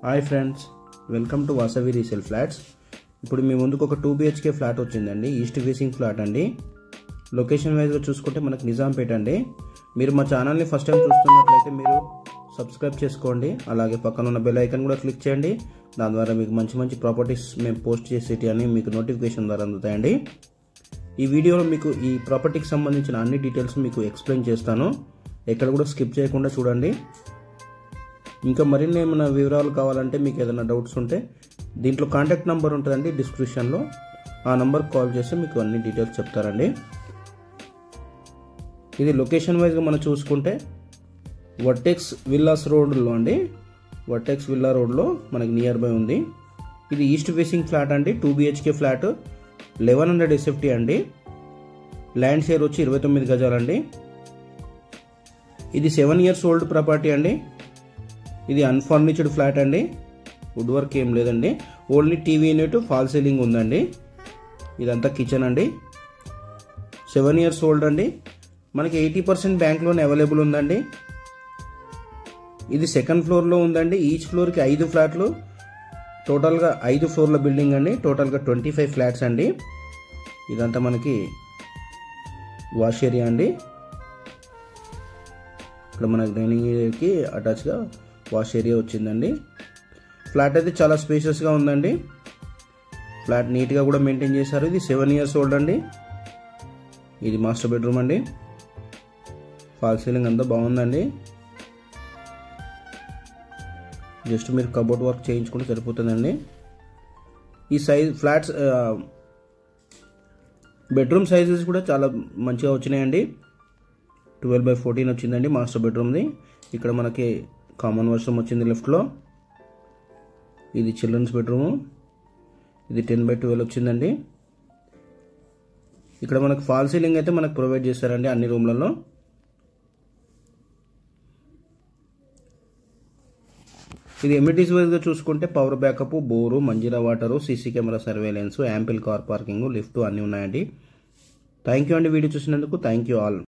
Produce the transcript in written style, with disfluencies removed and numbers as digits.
Hi friends, welcome to Vasavi resale flats. ఇప్పుడు మీ ముందుకు ఒక 2 BHK ఫ్లాట్ వచ్చిందండి. ఈస్ట్ ఫేసింగ్ ఫ్లాట్ అండి. లొకేషన్ వైజ్గా చూసుకుంటే మనకు నిజాంపేట అండి. మీరు మా ఛానల్ని ఫస్ట్ టైం చూస్తున్నట్లయితే మీరు సబ్స్క్రైబ్ చేసుకోండి. అలాగే పక్కన ఉన్న బెల్ ఐకాన్ కూడా క్లిక్ చేయండి. దాని ద్వారా మీకు మంచి మంచి ప్రాపర్టీస్ మేము పోస్ట్ చేసేటి అని మీకు నోటిఫికేషన్ ద్వారా అందుతాయండి. ఈ వీడియోలో మీకు ఈ ప్రాపర్టీకి సంబంధించిన అన్ని డీటెయిల్స్ మీకు ఎక్స్ప్లెయిన్ చేస్తాను. ఎక్కడ కూడా స్కిప్ చేయకుండా చూడండి. ఇంకా మరిన్ని ఏమైనా వివరాలు కావాలంటే మీకు ఏదైనా డౌట్స్ ఉంటే దీంట్లో కాంటాక్ట్ నెంబర్ ఉంటుందండి డిస్క్రిప్షన్లో. ఆ నెంబర్కి కాల్ చేస్తే మీకు అన్ని డీటెయిల్స్ చెప్తారండి. ఇది లొకేషన్ వైజ్గా మనం చూసుకుంటే వర్టెక్స్ విల్లాస్ రోడ్లో అండి. వర్టెక్స్ విల్లా రోడ్లో మనకి నియర్ బై ఉంది. ఇది ఈస్ట్ ఫేసింగ్ ఫ్లాట్ అండి. 2 BHK ఫ్లాట్ 1100 SFT అండి. ల్యాండ్ షేర్ వచ్చి 29 గజాలండి. ఇది 7 years ఓల్డ్ ప్రాపర్టీ అండి. ఇది అన్ఫర్నిచర్డ్ ఫ్లాట్ అండి. వుడ్ వర్క్ ఏం లేదండి. Only TV unit, fall ceiling ఉందండి. ఇదంతా కిచెన్ అండి. 7 years ఓల్డ్ అండి. మనకి 80% బ్యాంక్ లోన్ అవైలబుల్ ఉందండి. ఇది సెకండ్ ఫ్లోర్లో ఉందండి. ఈచ్ ఫ్లోర్కి 5 ఫ్లాట్లు, టోటల్గా 5 ఫ్లోర్ల బిల్డింగ్ అండి. టోటల్గా 25 ఫ్లాట్స్ అండి. ఇదంతా మనకి వాష్ ఏరియా అండి. ఇక్కడ మన డైనింగ్ ఏరియాకి అటాచ్గా వాష్ ఏరియా వచ్చిందండి. ఫ్లాట్ అయితే చాలా స్పేషియస్గా ఉందండి. ఫ్లాట్ నీట్గా కూడా మెయింటైన్ చేశారు. ఇది 7 years ఓల్డ్ అండి. ఇది మాస్టర్ బెడ్రూమ్ అండి. ఫాల్ సీలింగ్ అంతా బాగుందండి. జస్ట్ మీరు కబోర్డ్ వర్క్ చేయించుకుంటే సరిపోతుందండి. ఈ సైజ్ ఫ్లాట్స్ బెడ్రూమ్ సైజెస్ కూడా చాలా మంచిగా వచ్చినాయండి. 12/14 వచ్చిందండి మాస్టర్ బెడ్రూమ్ది. ఇక్కడ మనకి కామన్ వాష్రూమ్ వచ్చింది లెఫ్ట్లో. ఇది చిల్డ్రన్స్ బెడ్రూము. ఇది 10/12 వచ్చిందండి. ఇక్కడ మనకు ఫాల్ సీలింగ్ అయితే మనకు ప్రొవైడ్ చేస్తారండి అన్ని రూమ్లలో. ఇది ఎమ్యూనిటీస్ వైజ్గా చూసుకుంటే power backup, bore, Manjira water, CC camera surveillance, ample car parking, lift అన్నీ ఉన్నాయండి. థ్యాంక్ యూ అండి వీడియో చూసినందుకు. Thank you all.